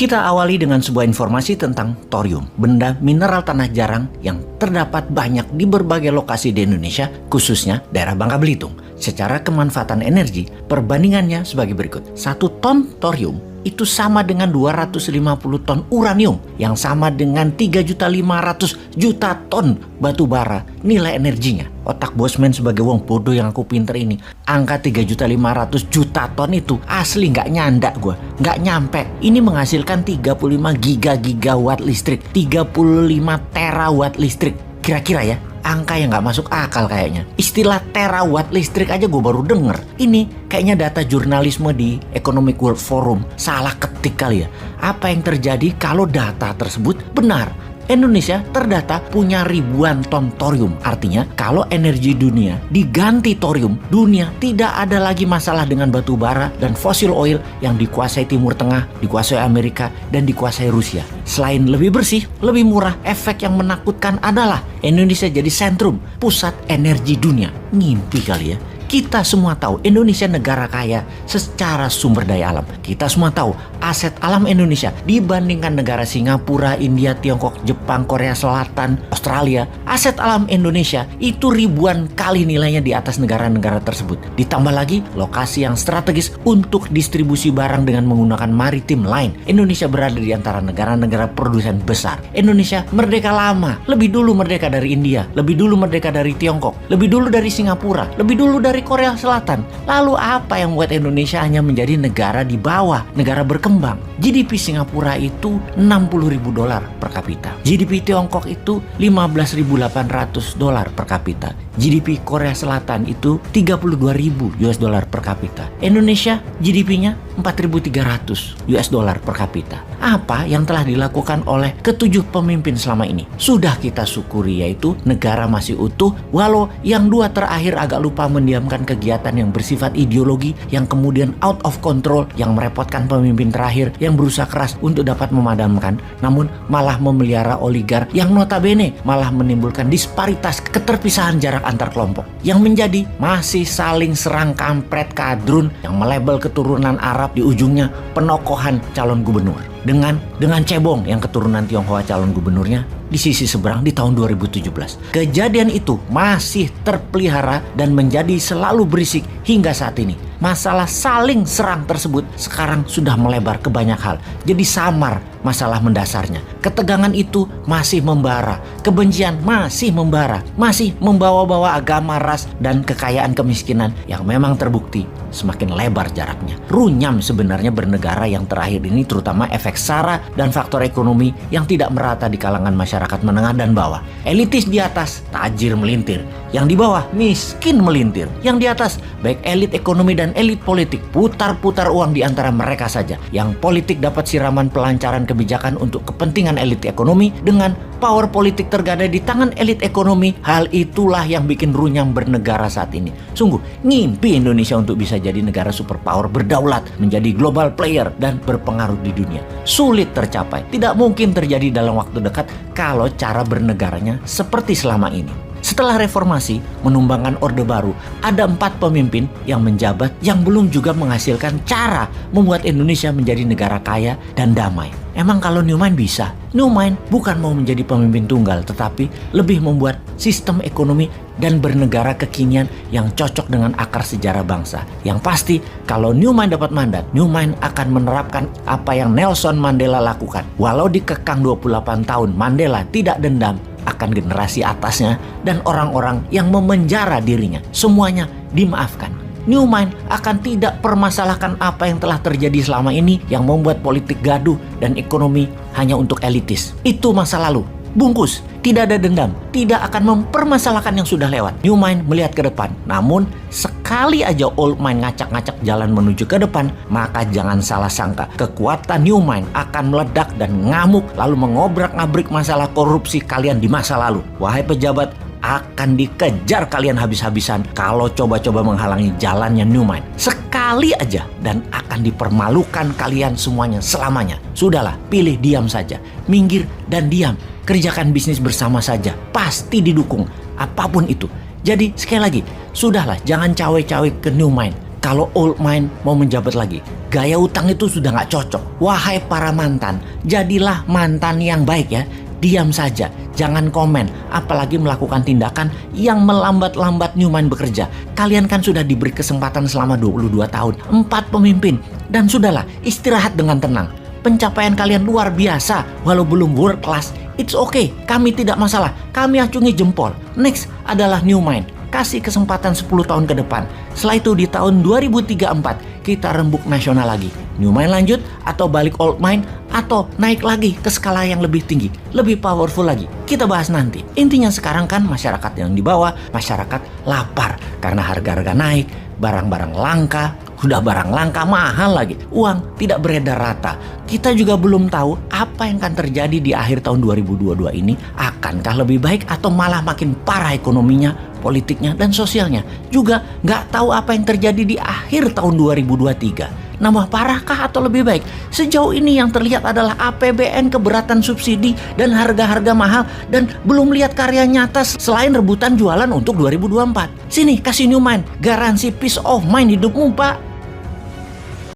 Kita awali dengan sebuah informasi tentang thorium, benda mineral tanah jarang yang terdapat banyak di berbagai lokasi di Indonesia, khususnya daerah Bangka Belitung. Secara kemanfaatan energi, perbandingannya sebagai berikut. 1 ton thorium itu sama dengan 250 ton uranium, yang sama dengan 3.500.000.000 ton batu bara nilai energinya. Otak bosman sebagai wong bodoh yang aku pinter ini, angka 3.500.000.000 ton itu asli nggak nyandak gue, nggak nyampe. Ini menghasilkan 35 gigawatt listrik, 35 terawatt listrik. Kira-kira ya, angka yang nggak masuk akal kayaknya. Istilah terawatt listrik aja gue baru denger. Ini kayaknya data jurnalisme di Economic World Forum salah ketik kali ya. Apa yang terjadi kalau data tersebut benar? Indonesia terdata punya ribuan ton thorium. Artinya kalau energi dunia diganti thorium, dunia tidak ada lagi masalah dengan batu bara dan fossil oil yang dikuasai Timur Tengah, dikuasai Amerika, dan dikuasai Rusia. Selain lebih bersih, lebih murah, efek yang menakutkan adalah Indonesia jadi sentrum pusat energi dunia. Ngimpi kali ya. Kita semua tahu Indonesia negara kaya secara sumber daya alam. Kita semua tahu aset alam Indonesia dibandingkan negara Singapura, India, Tiongkok, Jepang, Korea Selatan, Australia. Aset alam Indonesia itu ribuan kali nilainya di atas negara-negara tersebut. Ditambah lagi lokasi yang strategis untuk distribusi barang dengan menggunakan maritim line. Indonesia berada di antara negara-negara produsen besar. Indonesia merdeka lama, lebih dulu merdeka dari India, lebih dulu merdeka dari Tiongkok, lebih dulu dari Singapura, lebih dulu dari Korea Selatan. Lalu apa yang membuat Indonesia hanya menjadi negara di bawah, negara berkembang? GDP Singapura itu $60.000 per kapita. GDP Tiongkok itu $15.800 per kapita. GDP Korea Selatan itu $32.000 per kapita. Indonesia GDP-nya $4.300 per kapita. Apa yang telah dilakukan oleh ketujuh pemimpin selama ini? Sudah kita syukuri, yaitu negara masih utuh, walau yang dua terakhir agak lupa mendiamkan kegiatan yang bersifat ideologi yang kemudian out of control, yang merepotkan pemimpin terakhir yang berusaha keras untuk dapat memadamkan, namun malah memelihara oligar yang notabene malah menimbulkan disparitas, keterpisahan jarak antar kelompok, yang menjadi masih saling serang kampret kadrun yang melabel keturunan Arab di ujungnya penokohan calon gubernur. Dengan cebong yang keturunan Tionghoa calon gubernurnya di sisi seberang di tahun 2017. Kejadian itu masih terpelihara dan menjadi selalu berisik hingga saat ini. Masalah saling serang tersebut sekarang sudah melebar ke banyak hal. Jadi samar masalah mendasarnya. Ketegangan itu masih membara, kebencian masih membara, masih membawa-bawa agama, ras, dan kekayaan kemiskinan yang memang terbukti semakin lebar jaraknya. Runyam sebenarnya bernegara yang terakhir ini, terutama efek sara dan faktor ekonomi yang tidak merata di kalangan masyarakat menengah dan bawah. Elitis di atas tajir melintir, yang di bawah miskin melintir. Yang di atas baik elit ekonomi dan elit politik putar-putar uang di antara mereka saja. Yang politik dapat siraman pelancaran kebijakan untuk kepentingan elit ekonomi, dengan power politik tergadai di tangan elit ekonomi. Hal itulah yang bikin runyam bernegara saat ini. Sungguh ngimpi Indonesia untuk bisa jadi negara superpower, berdaulat, menjadi global player dan berpengaruh di dunia. Sulit tercapai, tidak mungkin terjadi dalam waktu dekat kalau cara bernegaranya seperti selama ini. Setelah reformasi menumbangkan Orde Baru, ada 4 pemimpin yang menjabat yang belum juga menghasilkan cara membuat Indonesia menjadi negara kaya dan damai. Emang kalau Newman bisa? Newman bukan mau menjadi pemimpin tunggal, tetapi lebih membuat sistem ekonomi dan bernegara kekinian yang cocok dengan akar sejarah bangsa. Yang pasti, kalau Newman dapat mandat, Newman akan menerapkan apa yang Nelson Mandela lakukan. Walau dikekang 28 tahun, Mandela tidak dendam akan generasi atasnya dan orang-orang yang memenjara dirinya. Semuanya dimaafkan. Newman akan tidak permasalahkan apa yang telah terjadi selama ini yang membuat politik gaduh dan ekonomi hanya untuk elitis. Itu masa lalu. Bungkus, tidak ada dendam, tidak akan mempermasalahkan yang sudah lewat. Newman melihat ke depan. Namun sekali aja old mind ngacak-ngacak jalan menuju ke depan, maka jangan salah sangka, kekuatan Newman akan meledak dan ngamuk lalu mengobrak-ngabrik masalah korupsi kalian di masa lalu. Wahai pejabat, akan dikejar kalian habis-habisan kalau coba-coba menghalangi jalannya Newman. Sekali aja dan akan dipermalukan kalian semuanya selamanya. Sudahlah, pilih diam saja, minggir dan diam. Kerjakan bisnis bersama saja, pasti didukung apapun itu. Jadi sekali lagi, sudahlah, jangan cawe-cawe ke Newman. kalau old mind mau menjabat lagi. Gaya utang itu sudah nggak cocok. Wahai para mantan, jadilah mantan yang baik ya. Diam saja, jangan komen, apalagi melakukan tindakan yang melambat-lambat Newmind bekerja. Kalian kan sudah diberi kesempatan selama 22 tahun, 4 pemimpin, dan sudahlah, istirahat dengan tenang. Pencapaian kalian luar biasa, walau belum world class. It's okay, kami tidak masalah, kami acungi jempol. Next adalah Newmind, kasih kesempatan 10 tahun ke depan. Setelah itu di tahun 2034, kita rembuk nasional lagi. Newmind lanjut atau balik old mind atau naik lagi ke skala yang lebih tinggi, lebih powerful lagi. Kita bahas nanti. Intinya sekarang kan masyarakat yang di bawah, masyarakat lapar karena harga-harga naik, barang-barang langka, udah barang langka mahal lagi. Uang tidak beredar rata. Kita juga belum tahu apa yang akan terjadi di akhir tahun 2022 ini. Akankah lebih baik atau malah makin parah ekonominya, politiknya, dan sosialnya. Juga nggak tahu apa yang terjadi di akhir tahun 2023. Nambah parahkah atau lebih baik? Sejauh ini yang terlihat adalah APBN, keberatan subsidi, dan harga-harga mahal, dan belum lihat karya nyata selain rebutan jualan untuk 2024. Sini, kasih Newmind, garansi peace of mind hidupmu, Pak.